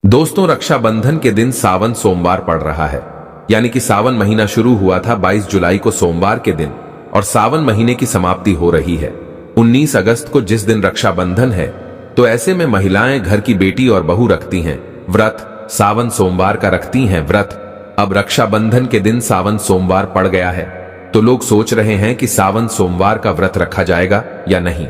दोस्तों, रक्षाबंधन के दिन सावन सोमवार पड़ रहा है। यानी कि सावन महीना शुरू हुआ था 22 जुलाई को सोमवार के दिन और सावन महीने की समाप्ति हो रही है 19 अगस्त को, जिस दिन रक्षाबंधन है। तो ऐसे में महिलाएं घर की बेटी और बहू रखती हैं व्रत, सावन सोमवार का रखती हैं व्रत। अब रक्षाबंधन के दिन सावन सोमवार पड़ गया है तो लोग सोच रहे हैं कि सावन सोमवार का व्रत रखा जाएगा या नहीं,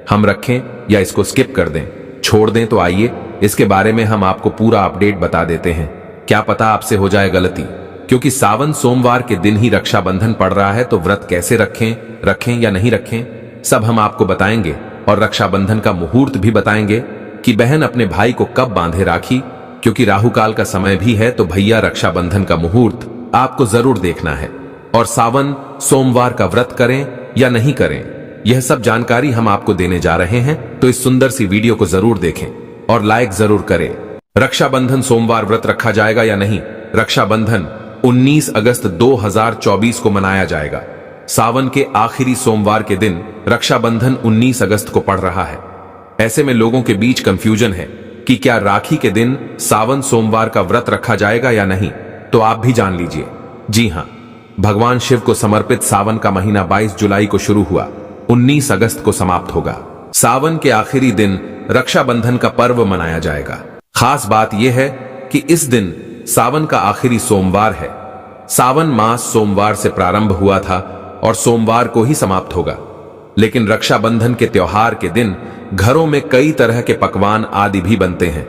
हम रखें या इसको स्किप कर दें, छोड़ दें। तो आइए इसके बारे में हम आपको पूरा अपडेट बता देते हैं। क्या पता आपसे हो जाए गलती, क्योंकि सावन सोमवार के दिन ही रक्षाबंधन पड़ रहा है। तो व्रत कैसे रखें या नहीं रखें, सब हम आपको बताएंगे और रक्षाबंधन का मुहूर्त भी बताएंगे कि बहन अपने भाई को कब बांधे राखी, क्योंकि राहु काल का समय भी है। तो भैया, रक्षाबंधन का मुहूर्त आपको जरूर देखना है और सावन सोमवार का व्रत करें या नहीं करें, यह सब जानकारी हम आपको देने जा रहे हैं। तो इस सुंदर सी वीडियो को जरूर देखें और लाइक जरूर करें। रक्षाबंधन सोमवार व्रत रखा जाएगा या नहीं। रक्षाबंधन 19 अगस्त 2024 को मनाया जाएगा। सावन के आखिरी सोमवार के दिन रक्षाबंधन 19 अगस्त को पड़ रहा है। ऐसे में लोगों के बीच कंफ्यूजन है कि क्या राखी के दिन सावन सोमवार का व्रत रखा जाएगा या नहीं। तो आप भी जान लीजिए, जी हां, भगवान शिव को समर्पित सावन का महीना 22 जुलाई को शुरू हुआ, 19 अगस्त को समाप्त होगा। सावन के आखिरी दिन रक्षाबंधन का पर्व मनाया जाएगा। खास बात यह है कि इस दिन सावन का आखिरी सोमवार है। सावन मास सोमवार से प्रारंभ हुआ था और सोमवार को ही समाप्त होगा। लेकिन रक्षाबंधन के त्योहार के दिन घरों में कई तरह के पकवान आदि भी बनते हैं।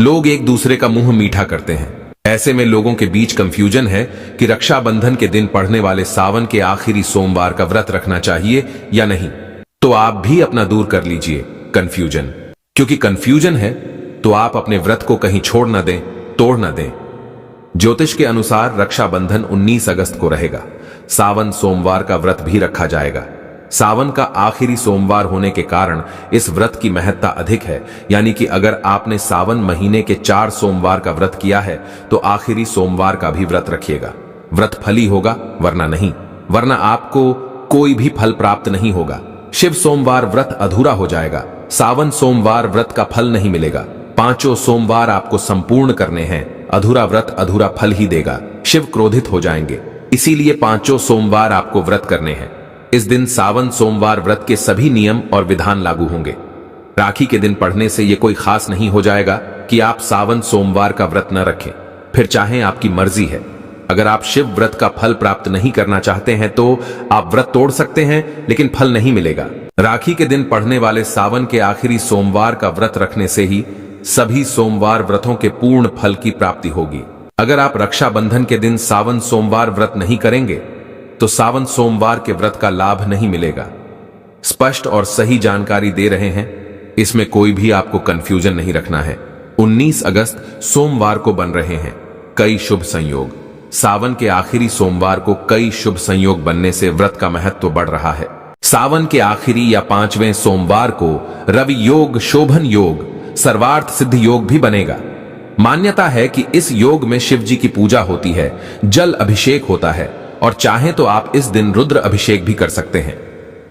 लोग एक दूसरे का मुंह मीठा करते हैं। ऐसे में लोगों के बीच कंफ्यूजन है कि रक्षाबंधन के दिन पड़ने वाले सावन के आखिरी सोमवार का व्रत रखना चाहिए या नहीं। तो आप भी अपना दूर कर लीजिए कंफ्यूजन, क्योंकि कंफ्यूजन है तो आप अपने व्रत को कहीं छोड़ न दें, तोड़ न दें। ज्योतिष के अनुसार रक्षाबंधन 19 अगस्त को रहेगा। सावन सोमवार का व्रत भी रखा जाएगा। सावन का आखिरी सोमवार होने के कारण इस व्रत की महत्ता अधिक है। यानी कि अगर आपने सावन महीने के 4 सोमवार का व्रत किया है तो आखिरी सोमवार का भी व्रत रखिएगा। व्रत फली होगा, वरना नहीं, वरना आपको कोई भी फल प्राप्त नहीं होगा। शिव सोमवार व्रत अधूरा हो जाएगा। सावन सोमवार व्रत का फल नहीं मिलेगा। 5 सोमवार आपको संपूर्ण करने हैं। अधूरा व्रत अधूरा फल ही देगा। शिव क्रोधित हो जाएंगे, इसीलिए 5 सोमवार आपको व्रत करने हैं। इस दिन सावन सोमवार व्रत के सभी नियम और विधान लागू होंगे। राखी के दिन पढ़ने से यह कोई खास नहीं हो जाएगा कि आप सावन सोमवार का व्रत न रखें, फिर चाहें आपकी मर्जी है। अगर आप शिव व्रत का फल प्राप्त नहीं करना चाहते हैं तो आप व्रत तोड़ सकते हैं, लेकिन फल नहीं मिलेगा। राखी के दिन पढ़ने वाले सावन के आखिरी सोमवार का व्रत रखने से ही सभी सोमवार व्रतों के पूर्ण फल की प्राप्ति होगी। अगर आप रक्षाबंधन के दिन सावन सोमवार व्रत नहीं करेंगे तो सावन सोमवार के व्रत का लाभ नहीं मिलेगा। स्पष्ट और सही जानकारी दे रहे हैं, इसमें कोई भी आपको कंफ्यूजन नहीं रखना है। 19 अगस्त सोमवार को बन रहे हैं कई शुभ संयोग। सावन के आखिरी सोमवार को कई शुभ संयोग बनने से व्रत का महत्व बढ़ रहा है। सावन के आखिरी या 5वें सोमवार को रवि योग, शोभन योग, सर्वार्थ सिद्ध योग भी बनेगा। मान्यता है कि इस योग में शिव जी की पूजा होती है, जल अभिषेक होता है और चाहें तो आप इस दिन रुद्र अभिषेक भी कर सकते हैं।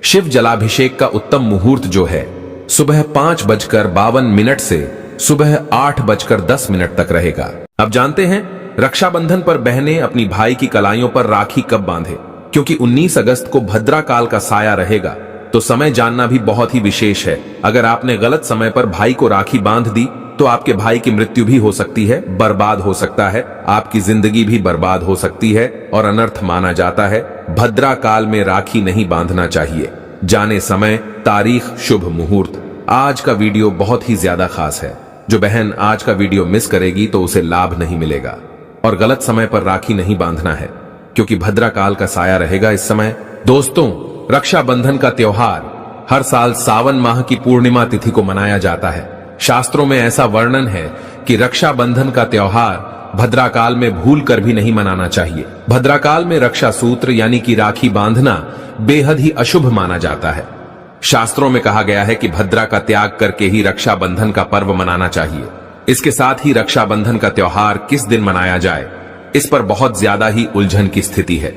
शिव जलाभिषेक का उत्तम मुहूर्त जो है सुबह 5:52 से सुबह 8:10 तक रहेगा। अब जानते हैं रक्षाबंधन पर बहनें अपनी भाई की कलाइयों पर राखी कब बांधे, क्योंकि 19 अगस्त को भद्रा काल का साया रहेगा। तो समय जानना भी बहुत ही विशेष है। अगर आपने गलत समय पर भाई को राखी बांध दी तो आपके भाई की मृत्यु भी हो सकती है, बर्बाद हो सकता है, आपकी जिंदगी भी बर्बाद हो सकती है और अनर्थ माना जाता है। भद्रा काल में राखी नहीं बांधना चाहिए। जाने समय, तारीख, शुभ मुहूर्त। आज का वीडियो बहुत ही ज्यादा खास है। जो बहन आज का वीडियो मिस करेगी तो उसे लाभ नहीं मिलेगा। और गलत समय पर राखी नहीं बांधना है, क्योंकि भद्रा काल का साया रहेगा इस समय। दोस्तों, रक्षाबंधन का त्योहार हर साल सावन माह की पूर्णिमा तिथि को मनाया जाता है। शास्त्रों में ऐसा वर्णन है कि रक्षाबंधन का त्योहार भद्राकाल में भूल कर भी नहीं मनाना चाहिए। भद्राकाल में रक्षा सूत्र यानी कि राखी बांधना बेहद ही अशुभ माना जाता है। शास्त्रों में कहा गया है कि भद्रा का त्याग करके ही रक्षाबंधन का पर्व मनाना चाहिए। इसके साथ ही रक्षाबंधन का त्योहार किस दिन मनाया जाए, इस पर बहुत ज्यादा ही उलझन की स्थिति है।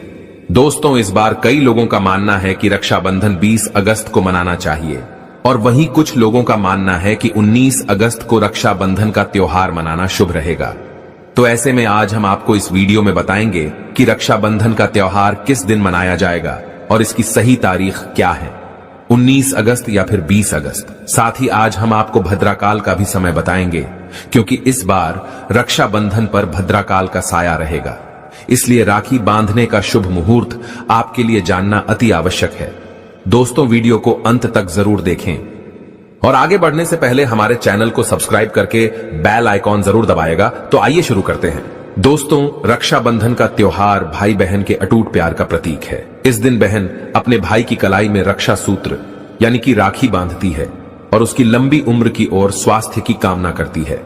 दोस्तों, इस बार कई लोगों का मानना है कि रक्षाबंधन 20 अगस्त को मनाना चाहिए। और वहीं कुछ लोगों का मानना है कि 19 अगस्त को रक्षाबंधन का त्योहार मनाना शुभ रहेगा। तो ऐसे में आज हम आपको इस वीडियो में बताएंगे कि रक्षाबंधन का त्योहार किस दिन मनाया जाएगा और इसकी सही तारीख क्या है, 19 अगस्त या फिर 20 अगस्त। साथ ही आज हम आपको भद्राकाल का भी समय बताएंगे, क्योंकि इस बार रक्षाबंधन पर भद्राकाल का साया रहेगा। इसलिए राखी बांधने का शुभ मुहूर्त आपके लिए जानना अति आवश्यक है। दोस्तों, वीडियो को अंत तक जरूर देखें और आगे बढ़ने से पहले हमारे चैनल को सब्सक्राइब करके बेल आइकॉन जरूर दबाएगा। तो आइए शुरू करते हैं। दोस्तों, रक्षाबंधन का त्योहार भाई बहन के अटूट प्यार का प्रतीक है। इस दिन बहन अपने भाई की कलाई में रक्षा सूत्र यानी कि राखी बांधती है और उसकी लंबी उम्र की ओर स्वास्थ्य की कामना करती है,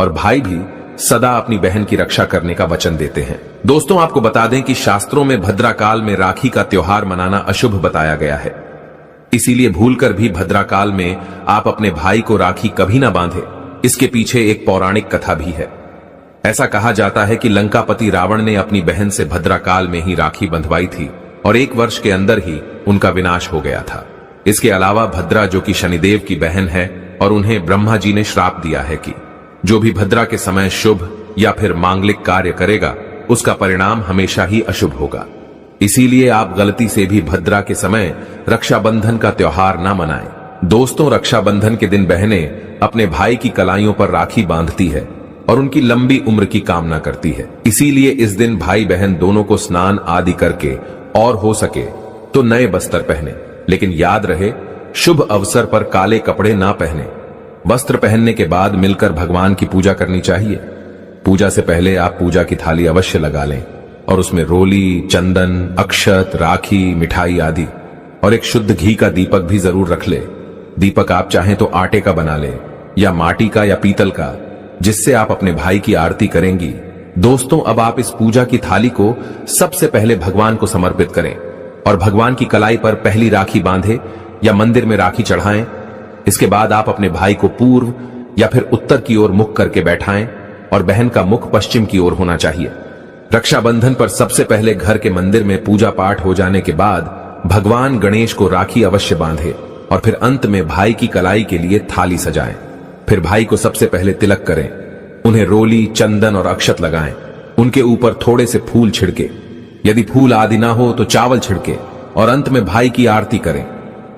और भाई भी सदा अपनी बहन की रक्षा करने का वचन देते हैं। दोस्तों, आपको बता दें कि शास्त्रों में भद्राकाल में राखी का त्योहार मनाना अशुभ बताया गया है। इसीलिए भूलकर भी भद्राकाल में आप अपने भाई को राखी कभी ना बांधे। इसके पीछे एक पौराणिक कथा भी है। ऐसा कहा जाता है कि लंकापति रावण ने अपनी बहन से भद्राकाल में ही राखी बंधवाई थी और 1 वर्ष के अंदर ही उनका विनाश हो गया था। इसके अलावा भद्रा, जो कि शनिदेव की बहन है, और उन्हें ब्रह्मा जी ने श्राप दिया है कि जो भी भद्रा के समय शुभ या फिर मांगलिक कार्य करेगा उसका परिणाम हमेशा ही अशुभ होगा। इसीलिए आप गलती से भी भद्रा के समय रक्षाबंधन का त्योहार ना मनाएं। दोस्तों, रक्षाबंधन के दिन बहनें अपने भाई की कलाइयों पर राखी बांधती है और उनकी लंबी उम्र की कामना करती है। इसीलिए इस दिन भाई बहन दोनों को स्नान आदि करके और हो सके तो नए वस्त्र पहने, लेकिन याद रहे शुभ अवसर पर काले कपड़े ना पहने। वस्त्र पहनने के बाद मिलकर भगवान की पूजा करनी चाहिए। पूजा से पहले आप पूजा की थाली अवश्य लगा लें और उसमें रोली, चंदन, अक्षत, राखी, मिठाई आदि और एक शुद्ध घी का दीपक भी जरूर रख ले। दीपक आप चाहें तो आटे का बना ले या माटी का या पीतल का, जिससे आप अपने भाई की आरती करेंगी। दोस्तों, अब आप इस पूजा की थाली को सबसे पहले भगवान को समर्पित करें और भगवान की कलाई पर पहली राखी बांधे या मंदिर में राखी चढ़ाएं। इसके बाद आप अपने भाई को पूर्व या फिर उत्तर की ओर मुख करके बैठाएं और बहन का मुख पश्चिम की ओर होना चाहिए। रक्षाबंधन पर सबसे पहले घर के मंदिर में पूजा पाठ हो जाने के बाद भगवान गणेश को राखी अवश्य बांधे और फिर अंत में भाई की कलाई के लिए थाली सजाएं। फिर भाई को सबसे पहले तिलक करें, उन्हें रोली, चंदन और अक्षत लगाएं। उनके ऊपर थोड़े से फूल छिड़के, यदि फूल आदि ना हो तो चावल छिड़के और अंत में भाई की आरती करें।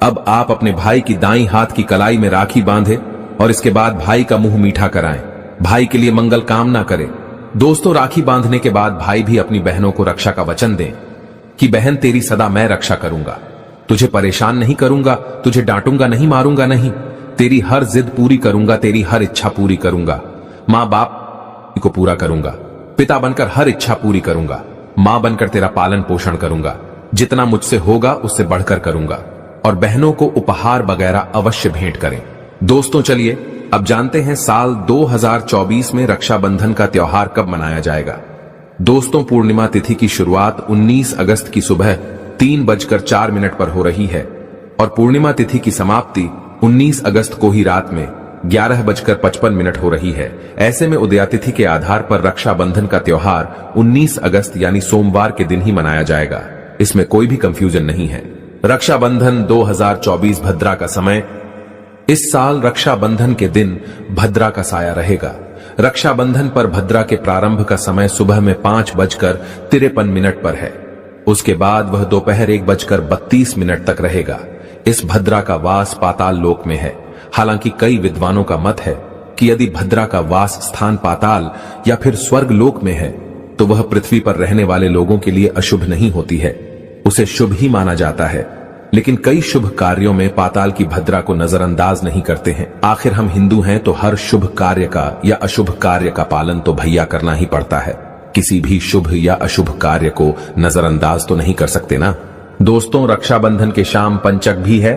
अब आप अपने भाई की दाईं हाथ की कलाई में राखी बांधे और इसके बाद भाई का मुंह मीठा कराएं। भाई के लिए मंगल कामना करें। दोस्तों, राखी बांधने के बाद भाई भी अपनी बहनों को रक्षा का वचन दें कि बहन, तेरी सदा मैं रक्षा करूंगा, तुझे परेशान नहीं करूंगा, तुझे डांटूंगा नहीं, मारूंगा नहीं, तेरी हर जिद पूरी करूंगा, तेरी हर इच्छा पूरी करूंगा, माँ बाप को पूरा करूंगा, पिता बनकर हर इच्छा पूरी करूंगा, माँ बनकर तेरा पालन पोषण करूंगा, जितना मुझसे होगा उससे बढ़कर करूंगा, और बहनों को उपहार वगैरह अवश्य भेंट करें। दोस्तों, चलिए अब जानते हैं साल 2024 में रक्षाबंधन का त्योहार कब मनाया जाएगा। दोस्तों, पूर्णिमा तिथि की शुरुआत 19 अगस्त की सुबह 3:04 पर हो रही है और पूर्णिमा तिथि की समाप्ति 19 अगस्त को ही रात में 11:55 हो रही है। ऐसे में उदयातिथि के आधार पर रक्षाबंधन का त्योहार 19 अगस्त यानी सोमवार के दिन ही मनाया जाएगा। इसमें कोई भी कंफ्यूजन नहीं है। रक्षाबंधन 2024 भद्रा का समय। इस साल रक्षाबंधन के दिन भद्रा का साया रहेगा। रक्षाबंधन पर भद्रा के प्रारंभ का समय सुबह में 5:53 पर है। उसके बाद वह दोपहर 1:32 तक रहेगा। इस भद्रा का वास पाताल लोक में है। हालांकि कई विद्वानों का मत है कि यदि भद्रा का वास स्थान पाताल या फिर स्वर्ग लोक में है तो वह पृथ्वी पर रहने वाले लोगों के लिए अशुभ नहीं होती है, उसे शुभ ही माना जाता है। लेकिन कई शुभ कार्यों में पाताल की भद्रा को नजरअंदाज नहीं करते हैं। आखिर हम हिंदू हैं तो हर शुभ कार्य का या अशुभ कार्य का पालन तो भैया करना ही पड़ता है। किसी भी शुभ या अशुभ कार्य को नजरअंदाज तो नहीं कर सकते ना। दोस्तों, रक्षाबंधन के शाम पंचक भी है।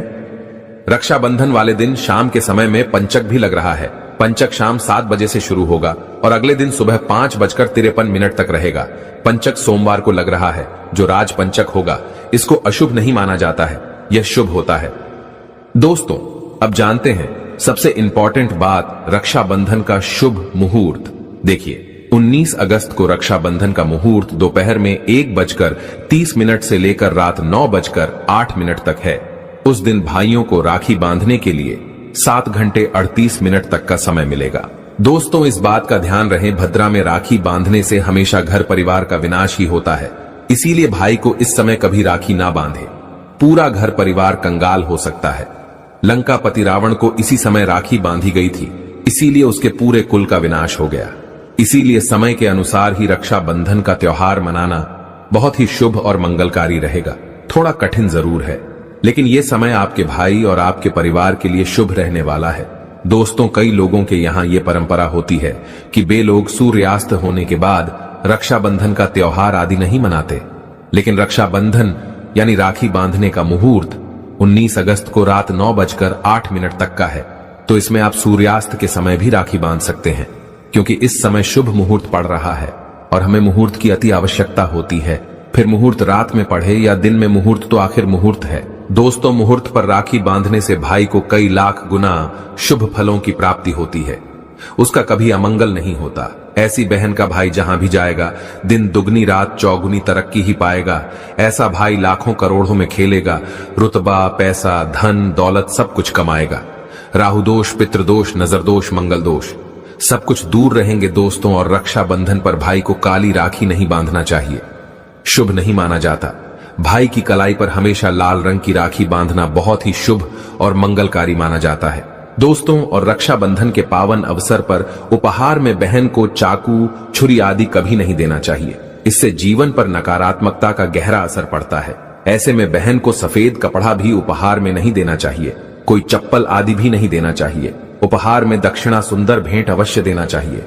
रक्षाबंधन वाले दिन शाम के समय में पंचक भी लग रहा है। पंचक शाम 7 बजे से शुरू होगा और अगले दिन सुबह 5:53 तक रहेगा। पंचक सोमवार को लग रहा है, जो राज पंचक होगा। इसको अशुभ नहीं माना जाता है, यह शुभ होता है। दोस्तों, अब जानते हैं सबसे इंपॉर्टेंट बात, रक्षाबंधन का शुभ मुहूर्त। देखिए, 19 अगस्त को रक्षाबंधन का मुहूर्त दोपहर में 1:30 से लेकर रात 9:08 तक है। उस दिन भाइयों को राखी बांधने के लिए 7 घंटे 38 मिनट तक का समय मिलेगा। दोस्तों, इस बात का ध्यान रहे, भद्रा में राखी बांधने से हमेशा घर परिवार का विनाश ही होता है। इसीलिए भाई को इस समय कभी राखी ना बांधे, पूरा घर परिवार कंगाल हो सकता है। लंकापति रावण को इसी समय राखी बांधी गई थी, इसीलिए उसके पूरे कुल का विनाश हो गया। इसीलिए समय के अनुसार ही रक्षाबंधन का त्योहार मनाना बहुत ही शुभ और मंगलकारी रहेगा। थोड़ा कठिन जरूर है, लेकिन यह समय आपके भाई और आपके परिवार के लिए शुभ रहने वाला है। दोस्तों, कई लोगों के यहाँ ये परंपरा होती है कि वे लोग सूर्यास्त होने के बाद रक्षाबंधन का त्योहार आदि नहीं मनाते, लेकिन रक्षाबंधन यानी राखी बांधने का मुहूर्त 19 अगस्त को रात 9:08 तक का है। तो इसमें आप सूर्यास्त के समय भी राखी बांध सकते हैं, क्योंकि इस समय शुभ मुहूर्त पड़ रहा है और हमें मुहूर्त की अति आवश्यकता होती है। फिर मुहूर्त रात में पढ़े या दिन में, मुहूर्त तो आखिर मुहूर्त है। दोस्तों, मुहूर्त पर राखी बांधने से भाई को कई लाख गुना शुभ फलों की प्राप्ति होती है, उसका कभी अमंगल नहीं होता। ऐसी बहन का भाई जहां भी जाएगा, दिन दुगनी रात चौगुनी तरक्की ही पाएगा। ऐसा भाई लाखों करोड़ों में खेलेगा, रुतबा, पैसा, धन, दौलत सब कुछ कमाएगा। राहु दोष, पितृदोष, नजर दोष, मंगल दोष सब कुछ दूर रहेंगे दोस्तों। और रक्षाबंधन पर भाई को काली राखी नहीं बांधना चाहिए, शुभ नहीं माना जाता। भाई की कलाई पर हमेशा लाल रंग की राखी बांधना बहुत ही शुभ और मंगलकारी माना जाता है दोस्तों। और रक्षाबंधन के पावन अवसर पर उपहार में बहन को चाकू, छुरी आदि कभी नहीं देना चाहिए। इससे जीवन पर नकारात्मकता का गहरा असर पड़ता है। ऐसे में बहन को सफेद कपड़ा भी उपहार में नहीं देना चाहिए, कोई चप्पल आदि भी नहीं देना चाहिए। उपहार में दक्षिणा, सुंदर भेंट अवश्य देना चाहिए।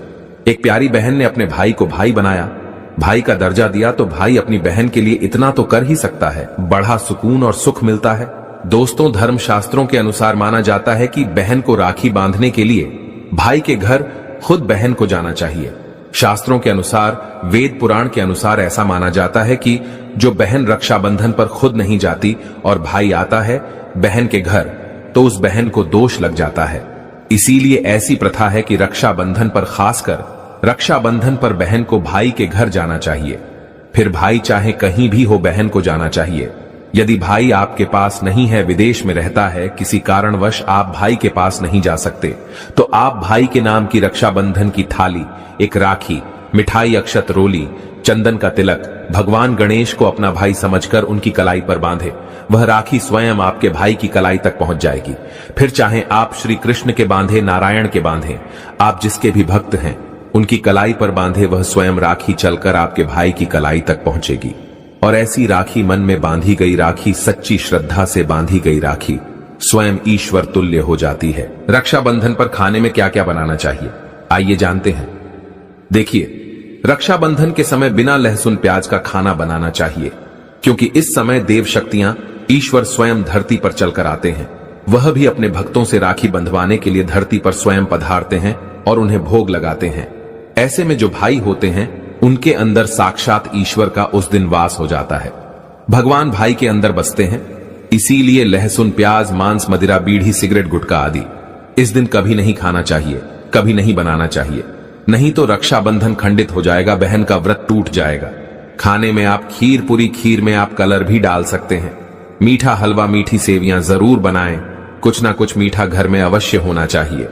एक प्यारी बहन ने अपने भाई को भाई बनाया, भाई का दर्जा दिया, तो भाई अपनी बहन के लिए इतना तो कर ही सकता है, बड़ा सुकून और सुख मिलता है। दोस्तों, धर्म शास्त्रों के अनुसार माना जाता है कि बहन को राखी बांधने के लिए भाई के घर खुद बहन को जाना चाहिए। शास्त्रों के अनुसार, वेद पुराण के अनुसार ऐसा माना जाता है कि जो बहन रक्षाबंधन पर खुद नहीं जाती और भाई आता है बहन के घर, तो उस बहन को दोष लग जाता है। इसीलिए ऐसी प्रथा है कि रक्षाबंधन पर, खासकर रक्षाबंधन पर बहन को भाई के घर जाना चाहिए। फिर भाई चाहे कहीं भी हो, बहन को जाना चाहिए। यदि भाई आपके पास नहीं है, विदेश में रहता है, किसी कारणवश आप भाई के पास नहीं जा सकते, तो आप भाई के नाम की रक्षाबंधन की थाली, एक राखी, मिठाई, अक्षत रोली, चंदन का तिलक भगवान गणेश को अपना भाई समझकर उनकी कलाई पर बांधे। वह राखी स्वयं आपके भाई की कलाई तक पहुंच जाएगी। फिर चाहे आप श्री कृष्ण के बांधे, नारायण के बांधे, आप जिसके भी भक्त हैं उनकी कलाई पर बांधे, वह स्वयं राखी चलकर आपके भाई की कलाई तक पहुंचेगी। और ऐसी राखी, मन में बांधी गई राखी, सच्ची श्रद्धा से बांधी गई राखी स्वयं ईश्वर तुल्य हो जाती है। रक्षाबंधन पर खाने में क्या क्या बनाना चाहिए, आइए जानते हैं। देखिए, रक्षाबंधन के समय बिना लहसुन प्याज का खाना बनाना चाहिए, क्योंकि इस समय देव शक्तियां, ईश्वर स्वयं धरती पर चलकर आते हैं। वह भी अपने भक्तों से राखी बंधवाने के लिए धरती पर स्वयं पधारते हैं और उन्हें भोग लगाते हैं। ऐसे में जो भाई होते हैं उनके अंदर साक्षात ईश्वर का उस दिन वास हो जाता है। भगवान भाई के अंदर बसते हैं। इसीलिए लहसुन, प्याज, मांस, मदिरा, बीड़ी, सिगरेट, गुटखा आदि इस दिन कभी नहीं खाना चाहिए, कभी नहीं बनाना चाहिए। नहीं तो रक्षाबंधन खंडित हो जाएगा, बहन का व्रत टूट जाएगा। खाने में आप खीर पूरी, खीर में आप कलर भी डाल सकते हैं। मीठा हलवा, मीठी सेवियां जरूर बनाएं। कुछ ना कुछ मीठा घर में अवश्य होना चाहिए,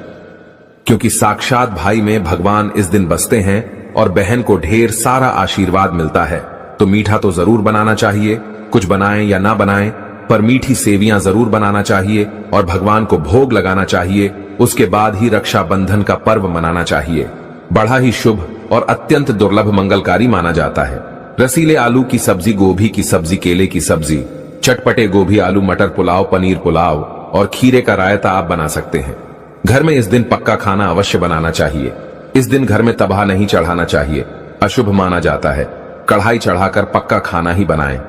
क्योंकि साक्षात भाई में भगवान इस दिन बसते हैं और बहन को ढेर सारा आशीर्वाद मिलता है। तो मीठा तो जरूर बनाना चाहिए, कुछ बनाएं या ना बनाएं, पर मीठी सेवियां जरूर बनाना चाहिए और भगवान को भोग लगाना चाहिए। उसके बाद ही रक्षाबंधन का पर्व मनाना चाहिए। बड़ा ही शुभ और अत्यंत दुर्लभ मंगलकारी माना जाता है। रसीले आलू की सब्जी, गोभी की सब्जी, केले की सब्जी, चटपटे गोभी, आलू मटर पुलाव, पनीर पुलाव और खीरे का रायता आप बना सकते हैं। घर में इस दिन पक्का खाना अवश्य बनाना चाहिए। इस दिन घर में तबाह नहीं चढ़ाना चाहिए, अशुभ माना जाता है। कढ़ाई चढ़ाकर पक्का खाना ही बनाएं।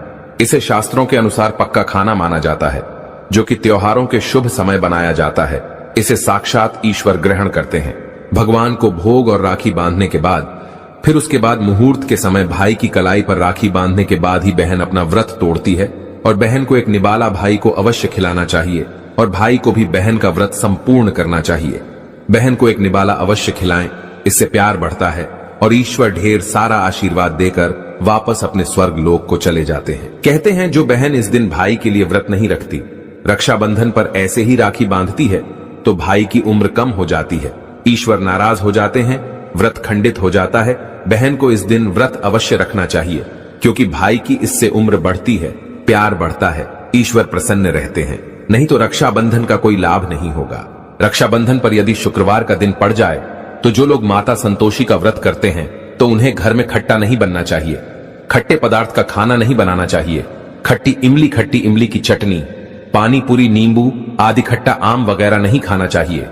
इसे शास्त्रों के अनुसार पक्का खाना माना जाता है, जो कि त्योहारों के शुभ समय बनाया जाता है। इसे साक्षात ईश्वर ग्रहण करते हैं। भगवान को भोग और राखी बांधने के बाद, फिर उसके बाद मुहूर्त के समय भाई की कलाई पर राखी बांधने के बाद ही बहन अपना व्रत तोड़ती है और बहन को एक निबाला भाई को अवश्य खिलाना चाहिए और भाई को भी बहन का व्रत संपूर्ण करना चाहिए। बहन को एक निबाला अवश्य खिलाएं, इससे प्यार बढ़ता है और ईश्वर ढेर सारा आशीर्वाद देकर वापस अपने स्वर्ग लोक को चले जाते हैं। कहते हैं जो बहन इस दिन भाई के लिए व्रत नहीं रखती रक्षाबंधन पर ऐसे ही राखी बांधती है तो भाई की उम्र कम हो जाती है, ईश्वर नाराज हो जाते हैं, व्रत खंडित हो जाता है। बहन को इस दिन व्रत अवश्य रखना चाहिए, क्योंकि भाई की इससे उम्र बढ़ती है, प्यार बढ़ता है, ईश्वर प्रसन्न रहते हैं। नहीं तो रक्षाबंधन का कोई लाभ नहीं होगा। रक्षाबंधन पर यदि शुक्रवार का दिन पड़ जाए तो जो लोग माता संतोषी का व्रत करते हैं तो उन्हें घर में खट्टा नहीं बनना चाहिए, खट्टे पदार्थ का खाना नहीं बनाना चाहिए। खट्टी इमली की चटनी, पानी पूरी, नींबू आदि खट्टा आम वगैरह नहीं खाना चाहिए।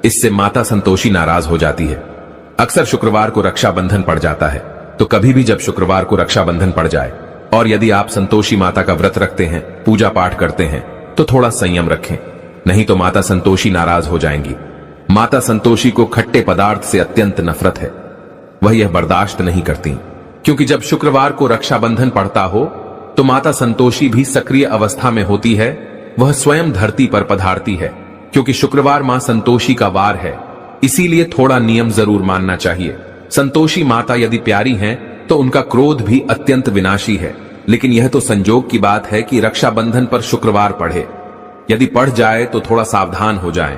इससे माता संतोषी नाराज हो जाती है। अक्सर शुक्रवार को रक्षाबंधन पड़ जाता है, तो कभी भी जब शुक्रवार को रक्षाबंधन पड़ जाए और यदि आप संतोषी माता का व्रत रखते हैं, पूजा पाठ करते हैं, तो थोड़ा संयम रखें, नहीं तो माता संतोषी नाराज हो जाएंगी। माता संतोषी को खट्टे पदार्थ से अत्यंत नफरत है, वह यह बर्दाश्त नहीं करती, क्योंकि जब शुक्रवार को रक्षाबंधन पड़ता हो तो माता संतोषी भी सक्रिय अवस्था में होती है, वह स्वयं धरती पर पधारती है। क्योंकि शुक्रवार मां संतोषी का वार है, इसीलिए थोड़ा नियम जरूर मानना चाहिए। संतोषी माता यदि प्यारी हैं तो उनका क्रोध भी अत्यंत विनाशी है, लेकिन यह तो संजोग की बात है कि रक्षाबंधन पर शुक्रवार पढ़े। यदि पढ़ जाए तो थोड़ा सावधान हो जाएं।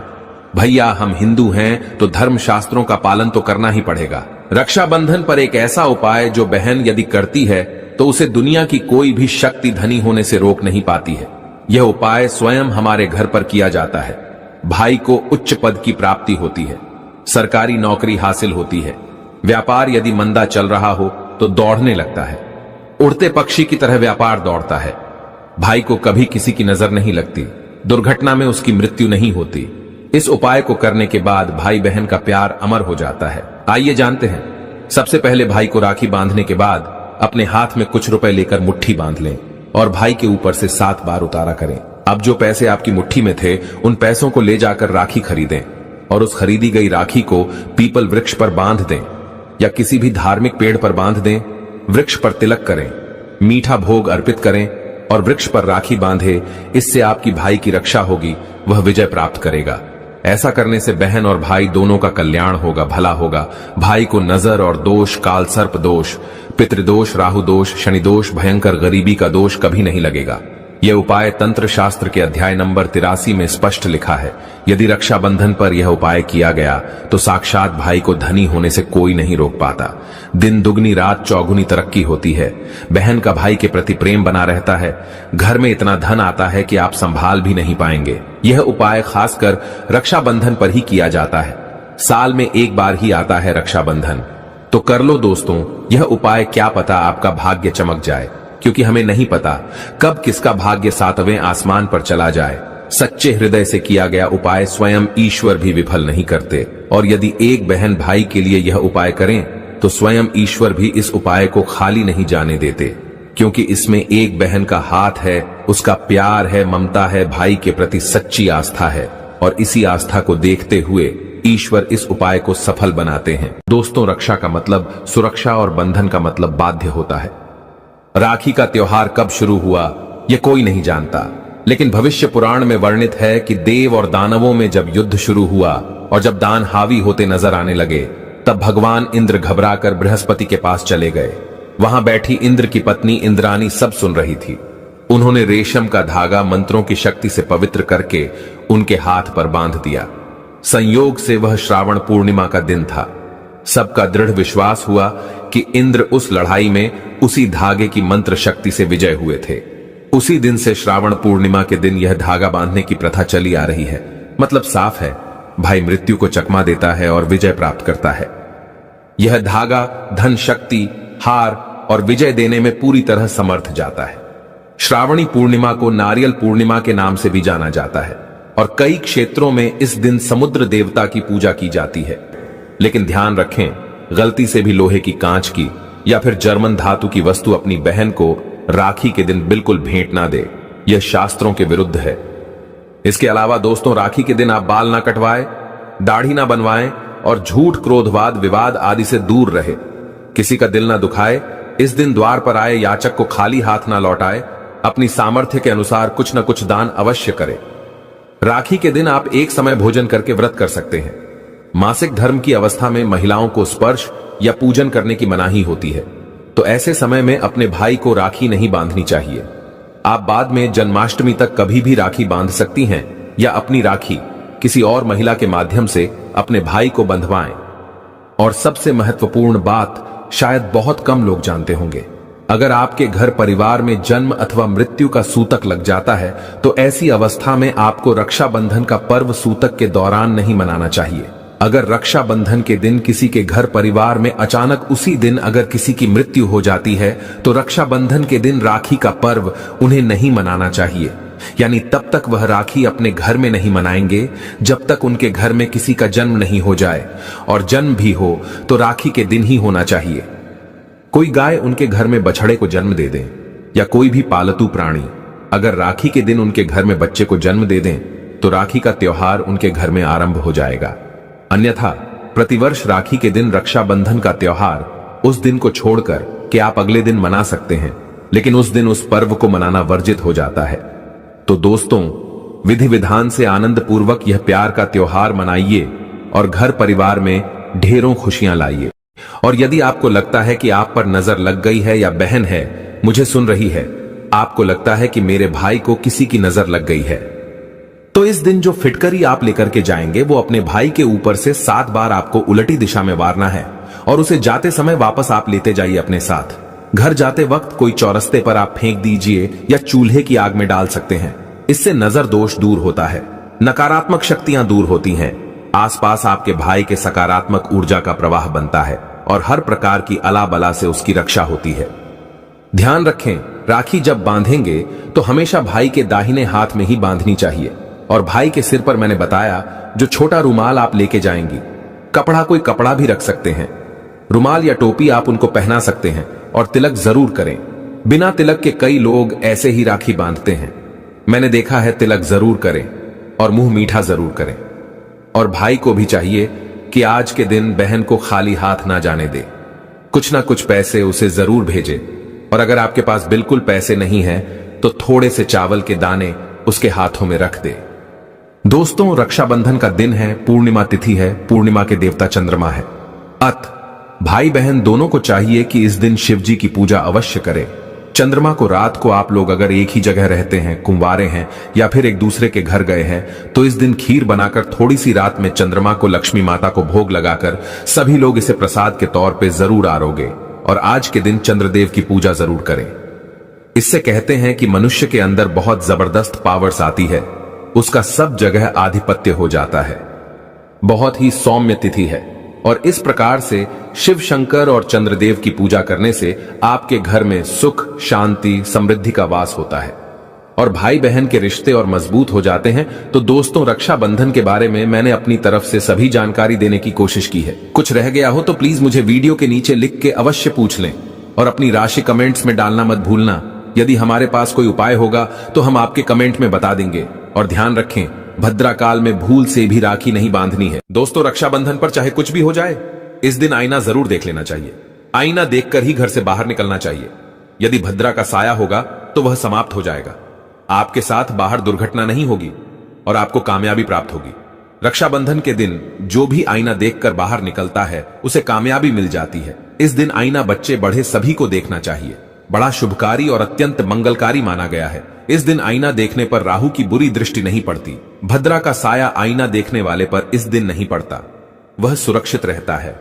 भैया हम हिंदू हैं तो धर्म शास्त्रों का पालन तो करना ही पड़ेगा। रक्षाबंधन पर एक ऐसा उपाय जो बहन यदि करती है तो उसे दुनिया की कोई भी शक्ति धनी होने से रोक नहीं पाती है। यह उपाय स्वयं हमारे घर पर किया जाता है। भाई को उच्च पद की प्राप्ति होती है, सरकारी नौकरी हासिल होती है, व्यापार यदि मंदा चल रहा हो तो दौड़ने लगता है, उड़ते पक्षी की तरह व्यापार दौड़ता है। भाई को कभी किसी की नजर नहीं लगती, दुर्घटना में उसकी मृत्यु नहीं होती। इस उपाय को करने के बाद भाई बहन का प्यार अमर हो जाता है। आइए जानते हैं। सबसे पहले भाई को राखी बांधने के बाद अपने हाथ में कुछ रुपए लेकर मुट्ठी बांध लें और भाई के ऊपर से 7 बार उतारा करें। अब जो पैसे आपकी मुट्ठी में थे उन पैसों को ले जाकर राखी खरीदें और उस खरीदी गई राखी को पीपल वृक्ष पर बांध दें या किसी भी धार्मिक पेड़ पर बांध दें। वृक्ष पर तिलक करें, मीठा भोग अर्पित करें और वृक्ष पर राखी बांधे। इससे आपकी भाई की रक्षा होगी, वह विजय प्राप्त करेगा। ऐसा करने से बहन और भाई दोनों का कल्याण होगा, भला होगा। भाई को नजर और दोष, काल सर्प दोष, पितृदोष, राहु दोष, शनि दोष, भयंकर गरीबी का दोष कभी नहीं लगेगा। यह उपाय तंत्र शास्त्र के अध्याय नंबर 83 में स्पष्ट लिखा है। यदि रक्षाबंधन पर यह उपाय किया गया तो साक्षात भाई को धनी होने से कोई नहीं रोक पाता। दिन दुगनी रात चौगुनी तरक्की होती है। बहन का भाई के प्रति प्रेम बना रहता है। घर में इतना धन आता है कि आप संभाल भी नहीं पाएंगे। यह उपाय खासकर रक्षाबंधन पर ही किया जाता है। साल में एक बार ही आता है रक्षाबंधन, तो कर लो दोस्तों यह उपाय। क्या पता आपका भाग्य चमक जाए, क्योंकि हमें नहीं पता कब किसका भाग्य 7वें आसमान पर चला जाए। सच्चे हृदय से किया गया उपाय स्वयं ईश्वर भी विफल नहीं करते। और यदि एक बहन भाई के लिए यह उपाय करें तो स्वयं ईश्वर भी इस उपाय को खाली नहीं जाने देते, क्योंकि इसमें एक बहन का हाथ है, उसका प्यार है, ममता है, भाई के प्रति सच्ची आस्था है। और इसी आस्था को देखते हुए ईश्वर इस उपाय को सफल बनाते हैं। दोस्तों, रक्षा का मतलब सुरक्षा और बंधन का मतलब बाध्य होता है। राखी का त्योहार कब शुरू हुआ यह कोई नहीं जानता, लेकिन भविष्य पुराण में वर्णित है कि देव और दानवों में जब युद्ध शुरू हुआ और जब दान हावी होते नजर आने लगे, तब भगवान इंद्र घबराकर बृहस्पति के पास चले गए। वहां बैठी इंद्र की पत्नी इंद्रानी सब सुन रही थी। उन्होंने रेशम का धागा मंत्रों की शक्ति से पवित्र करके उनके हाथ पर बांध दिया। संयोग से वह श्रावण पूर्णिमा का दिन था। सबका दृढ़ विश्वास हुआ कि इंद्र उस लड़ाई में उसी धागे की मंत्र शक्ति से विजय हुए थे। उसी दिन से श्रावण पूर्णिमा के दिन यह धागा बांधने की प्रथा चली आ रही है। मतलब साफ है, भाई मृत्यु को चकमा देता है और विजय प्राप्त करता है। यह धागा धन, शक्ति, हार और विजय देने में पूरी तरह समर्थ जाता है। श्रावणी पूर्णिमा को नारियल पूर्णिमा के नाम से भी जाना जाता है और कई क्षेत्रों में इस दिन समुद्र देवता की पूजा की जाती है। लेकिन ध्यान रखें, गलती से भी लोहे की, कांच की या फिर जर्मन धातु की वस्तु अपनी बहन को राखी के दिन बिल्कुल भेंट ना दे। यह शास्त्रों के विरुद्ध है। इसके अलावा दोस्तों, राखी के दिन आप बाल ना कटवाएं, दाढ़ी ना बनवाएं और झूठ, क्रोधवाद, विवाद आदि से दूर रहे। किसी का दिल ना दुखाए। इस दिन द्वार पर आए याचक को खाली हाथ ना लौटाए। अपनी सामर्थ्य के अनुसार कुछ न कुछ दान अवश्य करें। राखी के दिन आप एक समय भोजन करके व्रत कर सकते हैं। मासिक धर्म की अवस्था में महिलाओं को स्पर्श या पूजन करने की मनाही होती है, तो ऐसे समय में अपने भाई को राखी नहीं बांधनी चाहिए। आप बाद में जन्माष्टमी तक कभी भी राखी बांध सकती हैं या अपनी राखी किसी और महिला के माध्यम से अपने भाई को बंधवाएं। और सबसे महत्वपूर्ण बात शायद बहुत कम लोग जानते होंगे, अगर आपके घर परिवार में जन्म अथवा मृत्यु का सूतक लग जाता है तो ऐसी अवस्था में आपको रक्षाबंधन का पर्व सूतक के दौरान नहीं मनाना चाहिए। अगर रक्षाबंधन के दिन किसी के घर परिवार में अचानक उसी दिन अगर किसी की मृत्यु हो जाती है तो रक्षाबंधन के दिन राखी का पर्व उन्हें नहीं मनाना चाहिए। यानी तब तक वह राखी अपने घर में नहीं मनाएंगे जब तक उनके घर में किसी का जन्म नहीं हो जाए, और जन्म भी हो तो राखी के दिन ही होना चाहिए। कोई गाय उनके घर में बछड़े को जन्म दे दें या कोई भी पालतू प्राणी अगर राखी के दिन उनके घर में बच्चे को जन्म दे दें तो राखी का त्योहार उनके घर में आरंभ हो जाएगा। अन्यथा प्रतिवर्ष राखी के दिन रक्षाबंधन का त्योहार उस दिन को छोड़कर कि आप अगले दिन मना सकते हैं, लेकिन उस दिन उस पर्व को मनाना वर्जित हो जाता है। तो दोस्तों, विधि विधान से आनंद पूर्वक यह प्यार का त्योहार मनाइए और घर परिवार में ढेरों खुशियां लाइए। और यदि आपको लगता है कि आप पर नजर लग गई है या बहन है मुझे सुन रही है, आपको लगता है कि मेरे भाई को किसी की नजर लग गई है, तो इस दिन जो फिटकरी आप लेकर के जाएंगे वो अपने भाई के ऊपर से 7 बार आपको उलटी दिशा में वारना है और उसे जाते समय वापस आप लेते जाइए अपने साथ। घर जाते वक्त कोई चौरस्ते पर आप फेंक दीजिए या चूल्हे की आग में डाल सकते हैं। इससे नजर दोष दूर होता है, नकारात्मक शक्तियां दूर होती हैं, आसपास आपके भाई के सकारात्मक ऊर्जा का प्रवाह बनता है और हर प्रकार की अला बला से उसकी रक्षा होती है। ध्यान रखें, राखी जब बांधेंगे तो हमेशा भाई के दाहिने हाथ में ही बांधनी चाहिए। और भाई के सिर पर मैंने बताया जो छोटा रुमाल आप लेके जाएंगी, कपड़ा कोई कपड़ा भी रख सकते हैं, रुमाल या टोपी आप उनको पहना सकते हैं और तिलक जरूर करें। बिना तिलक के कई लोग ऐसे ही राखी बांधते हैं, मैंने देखा है। तिलक जरूर करें और मुंह मीठा जरूर करें। और भाई को भी चाहिए कि आज के दिन बहन को खाली हाथ ना जाने दे, कुछ ना कुछ पैसे उसे जरूर भेजे। और अगर आपके पास बिल्कुल पैसे नहीं है तो थोड़े से चावल के दाने उसके हाथों में रख दे। दोस्तों, रक्षाबंधन का दिन है, पूर्णिमा तिथि है, पूर्णिमा के देवता चंद्रमा है। भाई बहन दोनों को चाहिए कि इस दिन शिव जी की पूजा अवश्य करें। चंद्रमा को रात को आप लोग अगर एक ही जगह रहते हैं, कुंवारे हैं या फिर एक दूसरे के घर गए हैं तो इस दिन खीर बनाकर थोड़ी सी रात में चंद्रमा को लक्ष्मी माता को भोग लगाकर सभी लोग इसे प्रसाद के तौर पे जरूर आरोगे और आज के दिन चंद्रदेव की पूजा जरूर करें। इससे कहते हैं कि मनुष्य के अंदर बहुत जबरदस्त पावर्स आती है, उसका सब जगह आधिपत्य हो जाता है। बहुत ही सौम्य तिथि है और इस प्रकार से शिव शंकर और चंद्रदेव की पूजा करने से आपके घर में सुख, शांति, समृद्धि का वास होता है और भाई बहन के रिश्ते और मजबूत हो जाते हैं। तो दोस्तों, रक्षाबंधन के बारे में मैंने अपनी तरफ से सभी जानकारी देने की कोशिश की है। कुछ रह गया हो तो प्लीज मुझे वीडियो के नीचे लिख के अवश्य पूछ लें और अपनी राशि कमेंट्स में डालना मत भूलना। यदि हमारे पास कोई उपाय होगा तो हम आपके कमेंट में बता देंगे। और ध्यान रखें, भद्रा काल में भूल से भी राखी नहीं बांधनी है। दोस्तों, रक्षाबंधन पर चाहे कुछ भी हो जाए, इस दिन आईना जरूर देख लेना चाहिए। आईना देखकर ही घर से बाहर निकलना चाहिए। यदि भद्रा का साया होगा तो वह समाप्त हो जाएगा, आपके साथ बाहर दुर्घटना नहीं होगी और आपको कामयाबी प्राप्त होगी। रक्षाबंधन के दिन जो भी आईना देखकर बाहर निकलता है उसे कामयाबी मिल जाती है। इस दिन आईना बच्चे बड़े सभी को देखना चाहिए, बड़ा शुभकारी और अत्यंत मंगलकारी माना गया है। इस दिन आईना देखने पर राहु की बुरी दृष्टि नहीं पड़ती। भद्रा का साया आईना देखने वाले पर इस दिन नहीं पड़ता, वह सुरक्षित रहता है।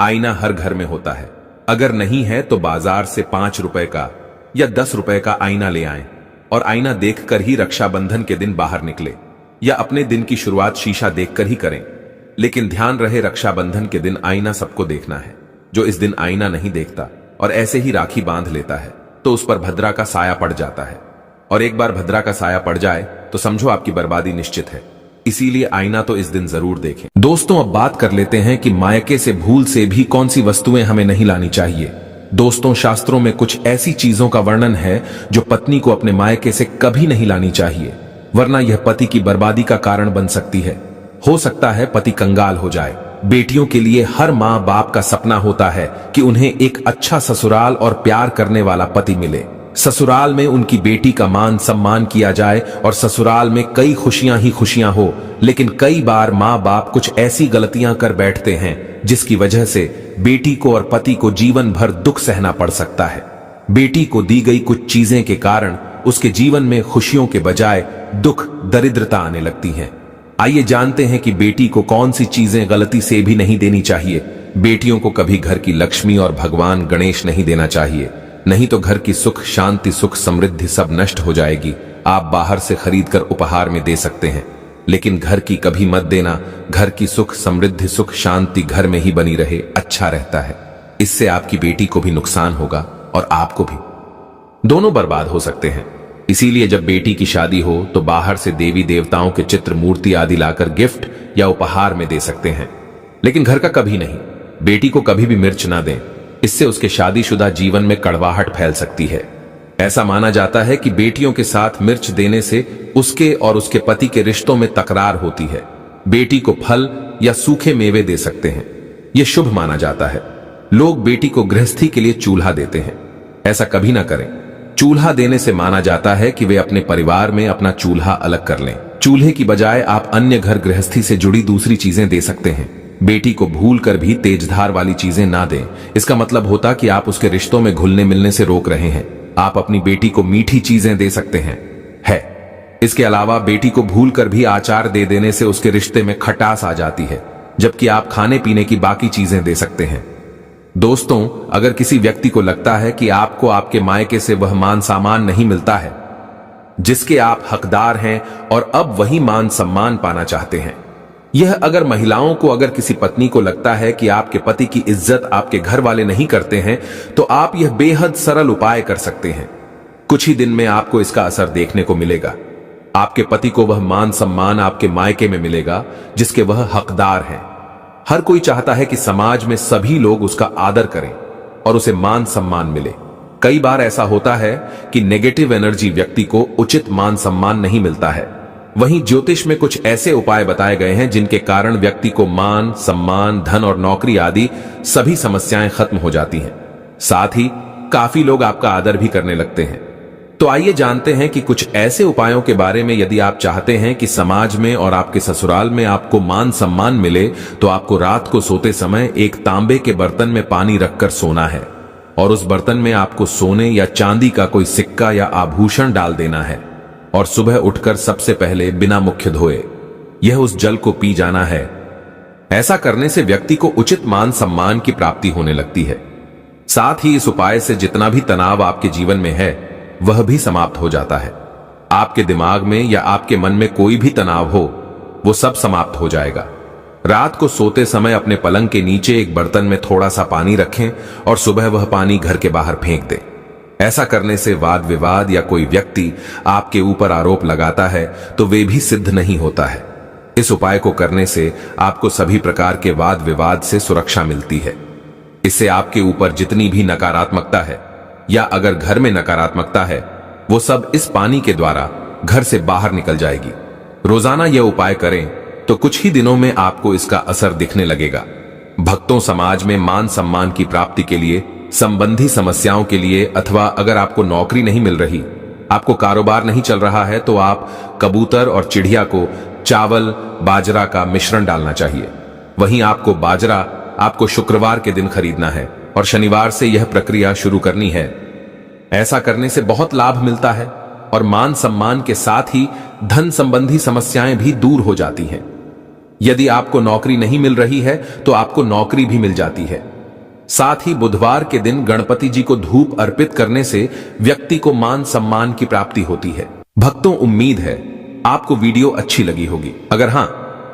आईना हर घर में होता है, अगर नहीं है तो बाजार से 5 रुपए का या 10 रुपए का आईना ले आएं और आईना देखकर ही रक्षाबंधन के दिन बाहर निकले या अपने दिन की शुरुआत शीशा देखकर ही करें। लेकिन ध्यान रहे, रक्षाबंधन के दिन आईना सबको देखना है। जो इस दिन आईना नहीं देखता और ऐसे ही राखी बांध लेता है तो उस पर भद्रा का साया पड़ जाता है और एक बार भद्रा का साया पड़ जाए तो समझो आपकी बर्बादी निश्चित है। इसीलिए आईना तो इस दिन जरूर देखें। दोस्तों, अब बात कर लेते हैं कि मायके से भूल से भी कौन सी वस्तुएं हमें नहीं लानी चाहिए। दोस्तों, शास्त्रों में कुछ ऐसी चीजों का वर्णन है जो पत्नी को अपने मायके से कभी नहीं लानी चाहिए, वरना यह पति की बर्बादी का कारण बन सकती है। हो सकता है पति कंगाल हो जाए। बेटियों के लिए हर माँ बाप का सपना होता है कि उन्हें एक अच्छा ससुराल और प्यार करने वाला पति मिले। ससुराल में उनकी बेटी का मान सम्मान किया जाए और ससुराल में कई खुशियां ही खुशियां हो। लेकिन कई बार माँ बाप कुछ ऐसी गलतियां कर बैठते हैं जिसकी वजह से बेटी को और पति को जीवन भर दुख सहना पड़ सकता है। बेटी को दी गई कुछ चीजें के कारण उसके जीवन में खुशियों के बजाय दुख दरिद्रता आने लगती है। आइए जानते हैं कि बेटी को कौन सी चीजें गलती से भी नहीं देनी चाहिए। बेटियों को कभी घर की लक्ष्मी और भगवान गणेश नहीं देना चाहिए, नहीं तो घर की सुख शांति सुख समृद्धि सब नष्ट हो जाएगी। आप बाहर से खरीदकर उपहार में दे सकते हैं, लेकिन घर की कभी मत देना। घर की सुख समृद्धि सुख शांति घर में ही बनी रहे, अच्छा रहता है। इससे आपकी बेटी को भी नुकसान होगा और आपको भी, दोनों बर्बाद हो सकते हैं। इसीलिए जब बेटी की शादी हो तो बाहर से देवी देवताओं के चित्र मूर्ति आदि लाकर गिफ्ट या उपहार में दे सकते हैं, लेकिन घर का कभी नहीं। बेटी को कभी भी मिर्च ना दें, इससे उसके शादीशुदा जीवन में कड़वाहट फैल सकती है। ऐसा माना जाता है कि बेटियों के साथ मिर्च देने से उसके और उसके पति के रिश्तों में तकरार होती है। बेटी को फल या सूखे मेवे दे सकते हैं, यह शुभ माना जाता है। लोग बेटी को गृहस्थी के लिए चूल्हा देते हैं, ऐसा कभी ना करें। चूल्हा देने से माना जाता है कि वे अपने परिवार में अपना चूल्हा अलग कर लें। चूल्हे की बजाय आप अन्य घर गृहस्थी से जुड़ी दूसरी चीजें दे सकते हैं। बेटी को भूल कर भी तेजधार वाली चीजें ना दें, इसका मतलब होता कि आप उसके रिश्तों में घुलने मिलने से रोक रहे हैं। आप अपनी बेटी को मीठी चीजें दे सकते हैं इसके अलावा बेटी को भूल कर भी आचार दे देने से उसके रिश्ते में खटास आ जाती है, जबकि आप खाने पीने की बाकी चीजें दे सकते हैं। दोस्तों, अगर किसी व्यक्ति को लगता है कि आपको आपके मायके से वह मान सम्मान नहीं मिलता है जिसके आप हकदार हैं और अब वही मान सम्मान पाना चाहते हैं, यह अगर महिलाओं को, अगर किसी पत्नी को लगता है कि आपके पति की इज्जत आपके घर वाले नहीं करते हैं, तो आप यह बेहद सरल उपाय कर सकते हैं। कुछ ही दिन में आपको इसका असर देखने को मिलेगा। आपके पति को वह मान सम्मान आपके मायके में मिलेगा जिसके वह हकदार हैं। हर कोई चाहता है कि समाज में सभी लोग उसका आदर करें और उसे मान सम्मान मिले। कई बार ऐसा होता है कि नेगेटिव एनर्जी व्यक्ति को उचित मान सम्मान नहीं मिलता है। वहीं ज्योतिष में कुछ ऐसे उपाय बताए गए हैं जिनके कारण व्यक्ति को मान सम्मान धन और नौकरी आदि सभी समस्याएं खत्म हो जाती हैं। साथ ही काफी लोग आपका आदर भी करने लगते हैं। तो आइए जानते हैं कि कुछ ऐसे उपायों के बारे में। यदि आप चाहते हैं कि समाज में और आपके ससुराल में आपको मान सम्मान मिले, तो आपको रात को सोते समय एक तांबे के बर्तन में पानी रखकर सोना है और उस बर्तन में आपको सोने या चांदी का कोई सिक्का या आभूषण डाल देना है और सुबह उठकर सबसे पहले बिना मुख धोए यह उस जल को पी जाना है। ऐसा करने से व्यक्ति को उचित मान सम्मान की प्राप्ति होने लगती है। साथ ही इस उपाय से जितना भी तनाव आपके जीवन में है वह भी समाप्त हो जाता है। आपके दिमाग में या आपके मन में कोई भी तनाव हो वो सब समाप्त हो जाएगा। रात को सोते समय अपने पलंग के नीचे एक बर्तन में थोड़ा सा पानी रखें और सुबह वह पानी घर के बाहर फेंक दें। ऐसा करने से वाद विवाद या कोई व्यक्ति आपके ऊपर आरोप लगाता है तो वे भी सिद्ध नहीं होता है। इस उपाय को करने से आपको सभी प्रकार के वाद विवाद से सुरक्षा मिलती है। इससे आपके ऊपर जितनी भी नकारात्मकता है या अगर घर में नकारात्मकता है वो सब इस पानी के द्वारा घर से बाहर निकल जाएगी। रोजाना यह उपाय करें तो कुछ ही दिनों में आपको इसका असर दिखने लगेगा। भक्तों, समाज में मान सम्मान की प्राप्ति के लिए, संबंधी समस्याओं के लिए, अथवा अगर आपको नौकरी नहीं मिल रही, आपको कारोबार नहीं चल रहा है, तो आप कबूतर और चिड़िया को चावल बाजरा का मिश्रण डालना चाहिए। वहीं आपको बाजरा आपको शुक्रवार के दिन खरीदना है और शनिवार से यह प्रक्रिया शुरू करनी है। ऐसा करने से बहुत लाभ मिलता है और मान सम्मान के साथ ही धन संबंधी समस्याएं भी दूर हो जाती हैं। यदि आपको नौकरी नहीं मिल रही है तो आपको नौकरी भी मिल जाती है। साथ ही बुधवार के दिन गणपति जी को धूप अर्पित करने से व्यक्ति को मान सम्मान की प्राप्ति होती है। भक्तों, उम्मीद है आपको वीडियो अच्छी लगी होगी। अगर हां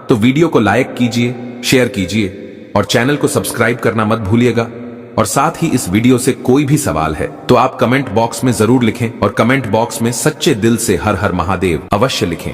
तो वीडियो को लाइक कीजिए, शेयर कीजिए और चैनल को सब्सक्राइब करना मत भूलिएगा। और साथ ही इस वीडियो से कोई भी सवाल है तो आप कमेंट बॉक्स में जरूर लिखें और कमेंट बॉक्स में सच्चे दिल से हर हर महादेव अवश्य लिखें।